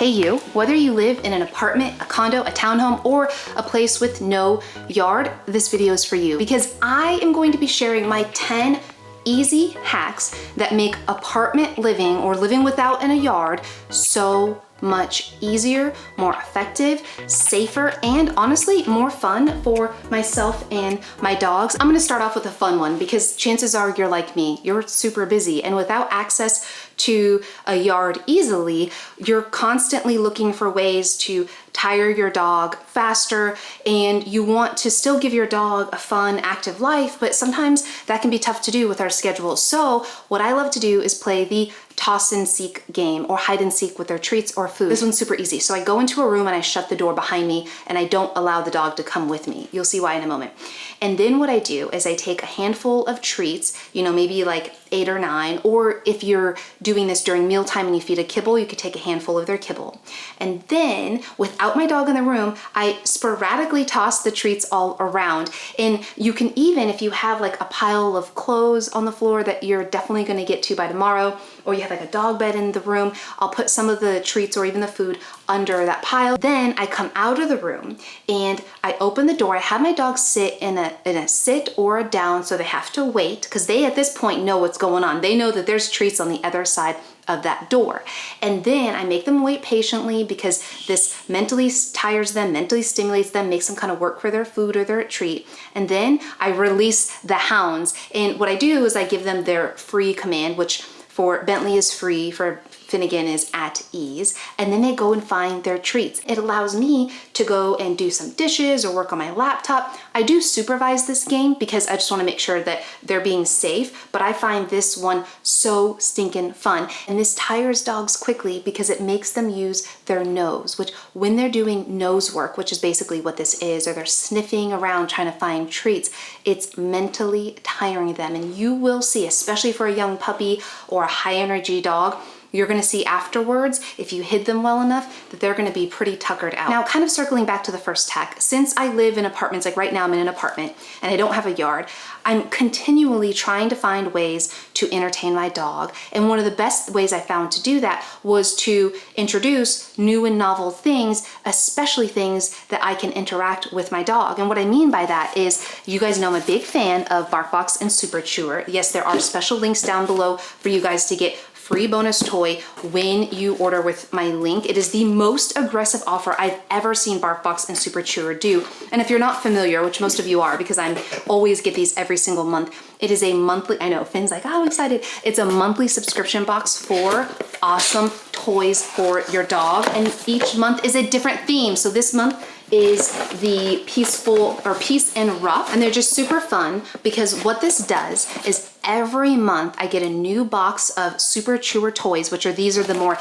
Hey you, whether you live in an apartment, a condo, a townhome, or a place with no yard, this video is for you because I am going to be sharing my 10 easy hacks that make apartment living or living without in a yard so much easier, more effective, safer, and honestly more fun for myself and my dogs. I'm gonna start off with a fun one because chances are you're like me, you're super busy, and without access to a yard easily, you're constantly looking for ways to tire your dog faster, and you want to still give your dog a fun, active life, but sometimes that can be tough to do with our schedule. So what I love to do is play the toss and seek game or hide and seek with their treats or food. This one's super easy. So I go into a room and I shut the door behind me and I don't allow the dog to come with me. You'll see why in a moment. And then what I do is I take a handful of treats, you know, maybe like 8 or 9, or if you're doing this during mealtime and you feed a kibble, you could take a handful of their kibble. And then without my dog in the room, I sporadically toss the treats all around. And you can even, if you have like a pile of clothes on the floor that you're definitely gonna get to by tomorrow, or you have like a dog bed in the room, I'll put some of the treats or even the food under that pile. Then I come out of the room and I open the door. I have my dog sit in a sit or a down, so they have to wait because they at this point know what's going on. They know that there's treats on the other side of that door. And then I make them wait patiently because this mentally tires them, mentally stimulates them, makes them kind of work for their food or their treat. And then I release the hounds. And what I do is I give them their free command, which for Bentley is free, for Finnegan is at ease, and then they go and find their treats. It allows me to go and do some dishes or work on my laptop. I do supervise this game because I just want to make sure that they're being safe, but I find this one so stinking fun. And this tires dogs quickly because it makes them use their nose, which when they're doing nose work, which is basically what this is, or they're sniffing around trying to find treats, it's mentally tiring them. And you will see, especially for a young puppy or a high energy dog, you're gonna see afterwards, if you hid them well enough, that they're gonna be pretty tuckered out. Now, kind of circling back to the first hack, since I live in apartments, like right now I'm in an apartment and I don't have a yard, I'm continually trying to find ways to entertain my dog. And one of the best ways I found to do that was to introduce new and novel things, especially things that I can interact with my dog. And what I mean by that is, you guys know I'm a big fan of Barkbox and Super Chewer. Yes, there are special links down below for you guys to get free bonus toy when you order with my link. It is the most aggressive offer I've ever seen Barkbox and Super Chewer do. And if you're not familiar, which most of you are because I always get these every single month, it is a monthly, I know Finn's like, oh, I'm excited. It's a monthly subscription box for awesome toys for your dog. And each month is a different theme. So this month is the peaceful or peace and rough. And they're just super fun because what this does is every month I get a new box of Super Chewer toys, which are, these are the more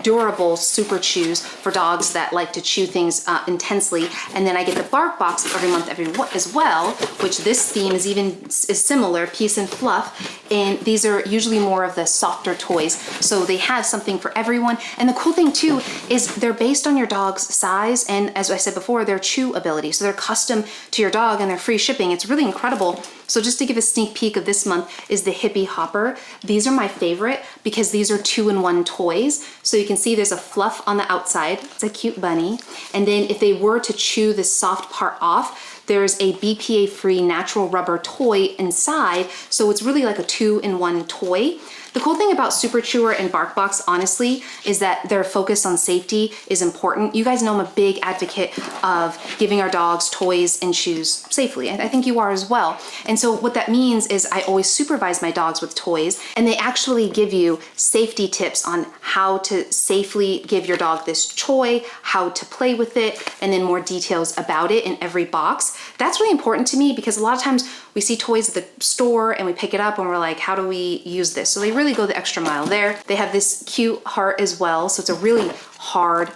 durable Super Chews for dogs that like to chew things intensely. And then I get the Bark Box every month as well, which this theme is similar, peace and fluff. And these are usually more of the softer toys. So they have something for everyone. And the cool thing too is they're based on your dog's size and, as I said before, their chew ability. So they're custom to your dog and they're free shipping. It's really incredible. So just to give a sneak peek of this month is the Hippie Hopper. These are my favorite because these are 2-in-1 toys. So you can see there's a fluff on the outside. It's a cute bunny. And then if they were to chew this soft part off, there's a BPA-free natural rubber toy inside. So it's really like a 2-in-1 toy. The cool thing about Super Chewer and Barkbox, honestly, is that their focus on safety is important. You guys know I'm a big advocate of giving our dogs toys and chews safely. I think you are as well. And so what that means is I always supervise my dogs with toys, and they actually give you safety tips on how to safely give your dog this toy, how to play with it, and then more details about it in every box. That's really important to me because a lot of times we see toys at the store and we pick it up and we're like, how do we use this? So they really go the extra mile there. They have this cute heart as well. So it's a really hard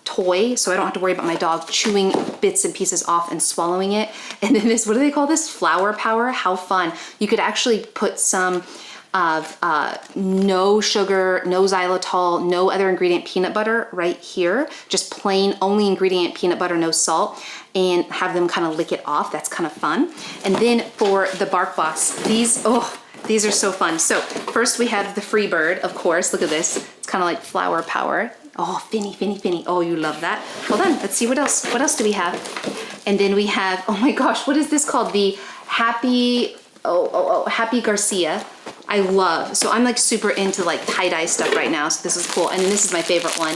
toy. So I don't have to worry about my dog chewing bits and pieces off and swallowing it. And then this, what do they call this? Flower power. How fun. You could actually put some of no sugar, no xylitol, no other ingredient peanut butter right here, just plain only ingredient peanut butter, no salt, and have them kind of lick it off. That's kind of fun. And then for the Barkbox, these, oh, These are so fun. So first we have the free bird, of course. Look at this. It's kind of like flower power. Oh, Finny, Finny, Finny. Oh, you love that. Hold on, let's see what else. What else do we have? And then we have, oh my gosh, what is this called? The Happy, Happy Garcia. I love, so I'm like super into like tie-dye stuff right now, so this is cool. And then this is my favorite one.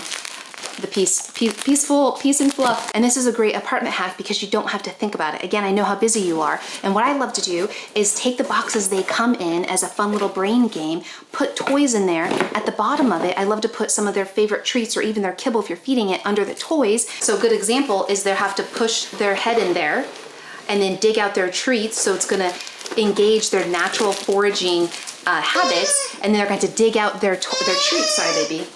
The Peace and Fluff. And this is a great apartment hack because you don't have to think about it. Again, I know how busy you are. And what I love to do is take the boxes they come in as a fun little brain game, put toys in there. At the bottom of it, I love to put some of their favorite treats or even their kibble if you're feeding it under the toys. So a good example is they have to push their head in there and then dig out their treats. So it's gonna engage their natural foraging habits, and then they're going to dig out their treats. Sorry, baby.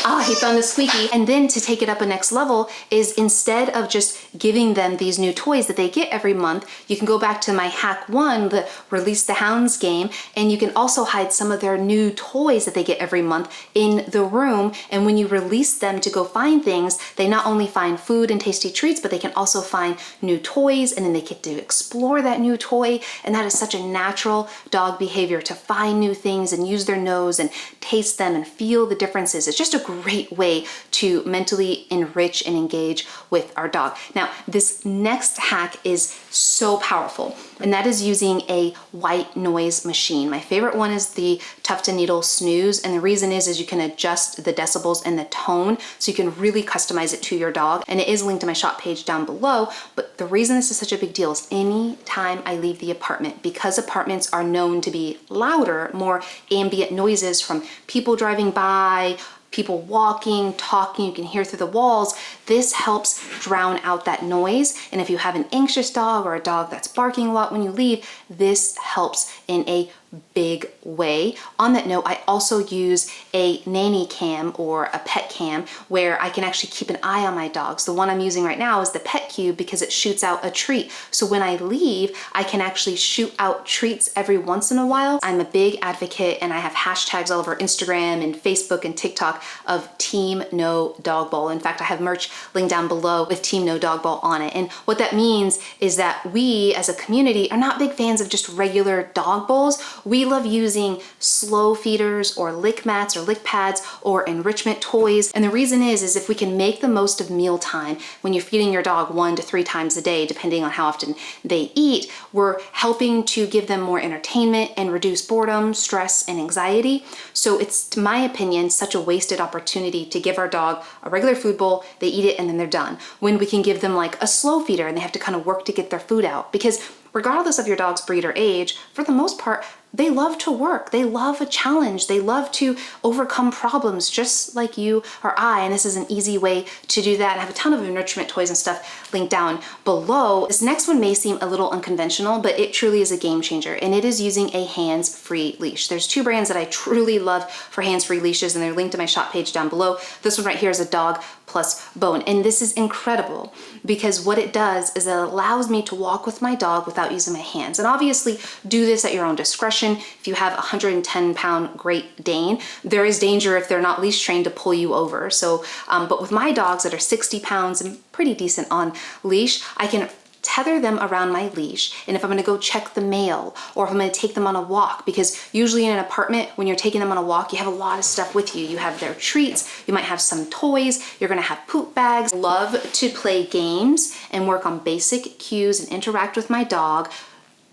Ah, he found the squeaky. And then to take it up a next level is instead of just giving them these new toys that they get every month, you can go back to my hack 1, the Release the Hounds game, and you can also hide some of their new toys that they get every month in the room. And when you release them to go find things, they not only find food and tasty treats, but they can also find new toys, and then they get to explore that new toy. And that is such a natural dog behavior, to find new things and use their nose and taste them and feel the differences. It's just a great way to mentally enrich and engage with our dog. Now, this next hack is so powerful, and that is using a white noise machine. My favorite one is the Tuft & Needle Snooze, and the reason is you can adjust the decibels and the tone, so you can really customize it to your dog, and it is linked to my shop page down below. But the reason this is such a big deal is any time I leave the apartment, because apartments are known to be louder, more ambient noises from people driving by, people walking, talking, you can hear through the walls. This helps drown out that noise. And if you have an anxious dog or a dog that's barking a lot when you leave, this helps in a big way. On that note, I also use a nanny cam or a pet cam where I can actually keep an eye on my dogs. The one I'm using right now is the Pet Cube because it shoots out a treat. So when I leave, I can actually shoot out treats every once in a while. I'm a big advocate, and I have hashtags all over Instagram and Facebook and TikTok of Team No Dog Bowl. In fact, I have merch linked down below with Team No Dog Bowl on it. And what that means is that we as a community are not big fans of just regular dog bowls. We love using slow feeders or lick mats or lick pads or enrichment toys. And the reason is if we can make the most of mealtime when you're feeding your dog 1 to 3 times a day, depending on how often they eat, we're helping to give them more entertainment and reduce boredom, stress, and anxiety. So it's, to my opinion, such a wasted opportunity to give our dog a regular food bowl, they eat it, and then they're done, when we can give them like a slow feeder and they have to kind of work to get their food out. Because regardless of your dog's breed or age, for the most part, they love to work. They love a challenge. They love to overcome problems just like you or I. And this is an easy way to do that. I have a ton of enrichment toys and stuff linked down below. This next one may seem a little unconventional, but it truly is a game changer. And it is using a hands-free leash. There's 2 brands that I truly love for hands-free leashes, and they're linked to my shop page down below. This one right here is a Dog Plus Bone. And this is incredible because what it does is it allows me to walk with my dog without using my hands. And obviously do this at your own discretion. If you have a 110-pound Great Dane, there is danger if they're not leash trained to pull you over. So, but with my dogs that are 60 pounds and pretty decent on leash, I can tether them around my leash. And if I'm gonna go check the mail, or if I'm gonna take them on a walk, because usually in an apartment, when you're taking them on a walk, you have a lot of stuff with you. You have their treats, you might have some toys, you're gonna have poop bags. Love to play games and work on basic cues and interact with my dog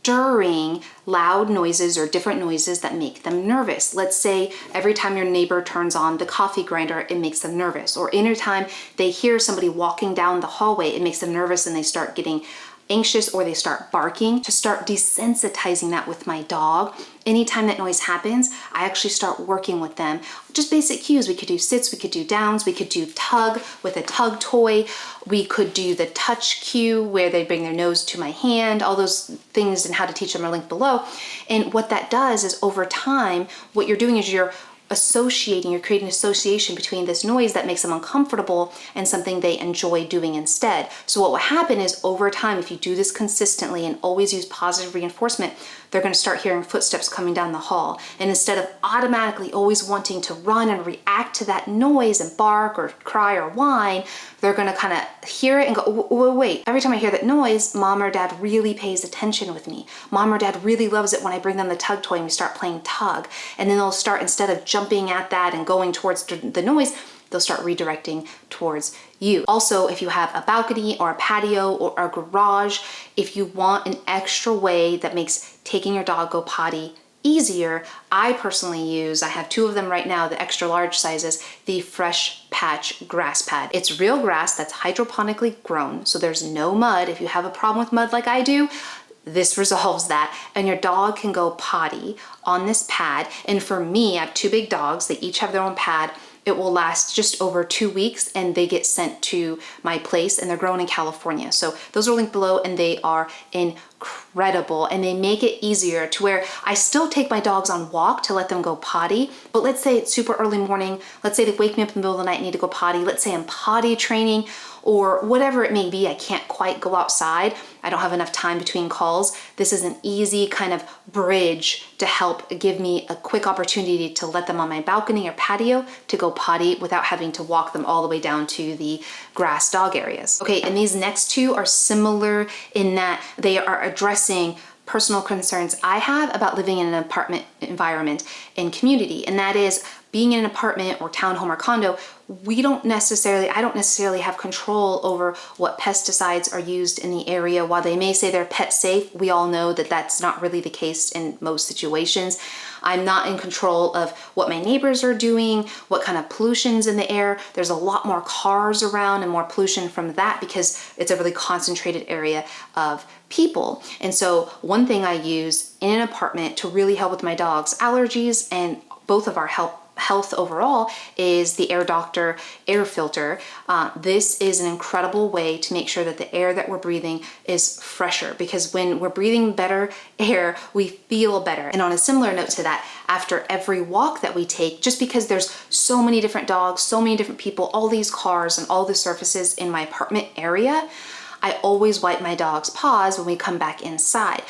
during loud noises or different noises that make them nervous. Let's say every time your neighbor turns on the coffee grinder, it makes them nervous. Or anytime they hear somebody walking down the hallway, it makes them nervous and they start getting anxious or they start barking. To start desensitizing that with my dog, anytime that noise happens, I actually start working with them. Just basic cues. We could do sits, we could do downs, we could do tug with a tug toy. We could do the touch cue where they bring their nose to my hand. All those things and how to teach them are linked below. And what that does is over time, what you're doing is you're creating association between this noise that makes them uncomfortable and something they enjoy doing instead. So what will happen is over time, if you do this consistently and always use positive reinforcement, they're gonna start hearing footsteps coming down the hall. And instead of automatically always wanting to run and react to that noise and bark or cry or whine, they're gonna kind of hear it and go, wait, every time I hear that noise, mom or dad really pays attention with me. Mom or dad really loves it when I bring them the tug toy and we start playing tug. And then they'll start, instead of jumping at that and going towards the noise, they'll start redirecting towards you. Also, if you have a balcony or a patio or a garage, if you want an extra way that makes taking your dog go potty easier, I personally use, I have 2 of them right now, the extra large sizes, the Fresh Patch grass pad. It's real grass that's hydroponically grown, so there's no mud. If you have a problem with mud like I do, this resolves that, and your dog can go potty on this pad. And for me, I have 2 big dogs, they each have their own pad. It will last just over 2 weeks and they get sent to my place, and they're grown in California. So those are linked below and they are incredible, and they make it easier to where I still take my dogs on walk to let them go potty. But let's say it's super early morning. Let's say they wake me up in the middle of the night and need to go potty. Let's say I'm potty training or whatever it may be. I can't quite go outside. I don't have enough time between calls. This is an easy kind of bridge to help give me a quick opportunity to let them on my balcony or patio to go potty without having to walk them all the way down to the grass dog areas. Okay, and these next 2 are similar in that they are addressing personal concerns I have about living in an apartment environment and community, and that is being in an apartment or townhome or condo. I don't necessarily have control over what pesticides are used in the area. While they may say they're pet safe, we all know that that's not really the case in most situations. I'm not in control of what my neighbors are doing, what kind of pollution's in the air. There's a lot more cars around and more pollution from that because it's a really concentrated area of people. And so one thing I use in an apartment to really help with my dog's allergies and both of our health overall is the Air Doctor air filter. This is an incredible way to make sure that the air that we're breathing is fresher, because when we're breathing better air, we feel better. And on a similar note to that, after every walk that we take, just because there's so many different dogs, so many different people, all these cars and all the surfaces in my apartment area, I always wipe my dog's paws when we come back inside.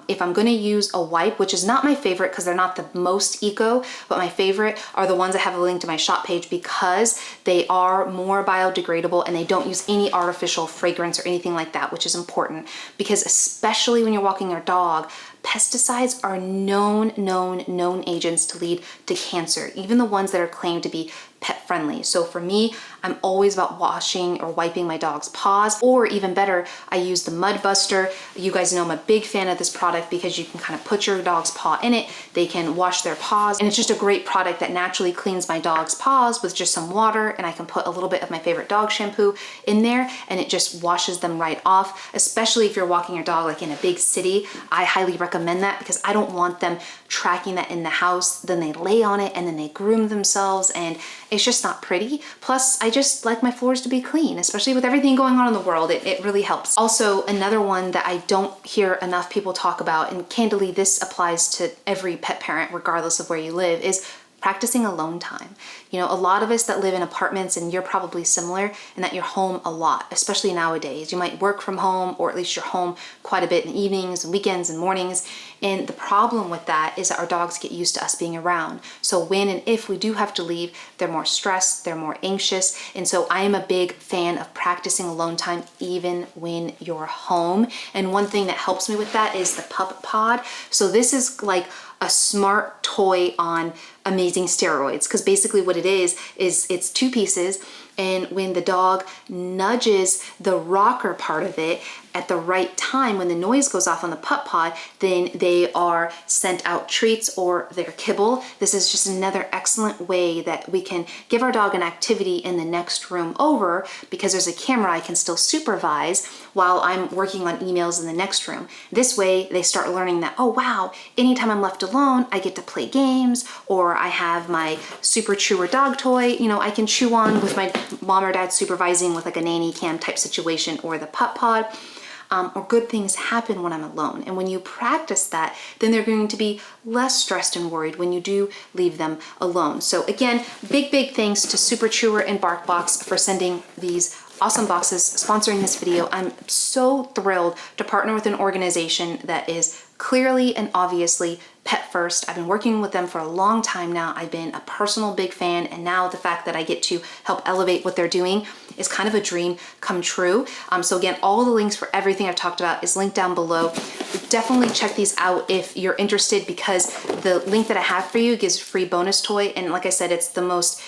If I'm gonna use a wipe, which is not my favorite because they're not the most eco, but my favorite are the ones I have a link to my shop page because they are more biodegradable and they don't use any artificial fragrance or anything like that, which is important because especially when you're walking your dog, pesticides are known agents to lead to cancer, even the ones that are claimed to be pet friendly. So for me, I'm always about washing or wiping my dog's paws, or even better, I use the Mud Buster. You guys know I'm a big fan of this product because you can kind of put your dog's paw in it, they can wash their paws, and it's just a great product that naturally cleans my dog's paws with just some water, and I can put a little bit of my favorite dog shampoo in there and it just washes them right off. Especially if you're walking your dog like in a big city, I highly recommend that because I don't want them tracking that in the house. Then they lay on it and then they groom themselves and it's just not pretty. Plus, I just like my floors to be clean, especially with everything going on in the world. It really helps. Also, another one that I don't hear enough people talk about, and candidly, this applies to every pet parent, regardless of where you live, is practicing alone time. You know, a lot of us that live in apartments, and you're probably similar in that you're home a lot, especially nowadays. You might work from home, or at least you're home quite a bit in the evenings and weekends and mornings. And the problem with that is that our dogs get used to us being around. So when and if we do have to leave, they're more stressed, they're more anxious. And so I am a big fan of practicing alone time even when you're home. And one thing that helps me with that is the Pup Pod. So this is like a smart toy on amazing steroids, because basically what it is it's 2 pieces, and when the dog nudges the rocker part of it at the right time, when the noise goes off on the Pup Pod, then they are sent out treats or their kibble. This is just another excellent way that we can give our dog an activity in the next room over, because there's a camera I can still supervise while I'm working on emails in the next room. This way they start learning that, oh wow, anytime I'm left alone, I get to play games, or I have my super chewer dog toy, you know, I can chew on with my mom or dad supervising with like a nanny cam type situation, or the Pup Pod. Or good things happen when I'm alone. And when you practice that, then they're going to be less stressed and worried when you do leave them alone. So again, big thanks to Super Chewer and Barkbox for sending these awesome boxes, sponsoring this video. I'm so thrilled to partner with an organization that is clearly and obviously pet first. I've been working with them for a long time now. I've been a personal big fan, and now the fact that I get to help elevate what they're doing is kind of a dream come true. So again, all the links for everything I've talked about is linked down below. Definitely check these out if you're interested, because the link that I have for you gives a free bonus toy. And like I said, it's the most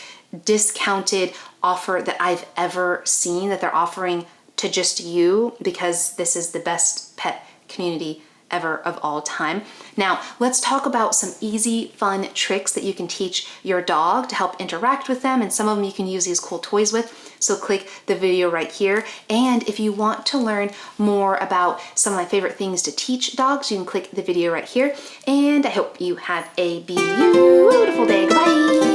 discounted offer that I've ever seen that they're offering to just you, because this is the best pet community ever of all time. Now, let's talk about some easy, fun tricks that you can teach your dog to help interact with them, and some of them you can use these cool toys with. So click the video right here. And if you want to learn more about some of my favorite things to teach dogs, you can click the video right here. And I hope you have a beautiful day. Bye.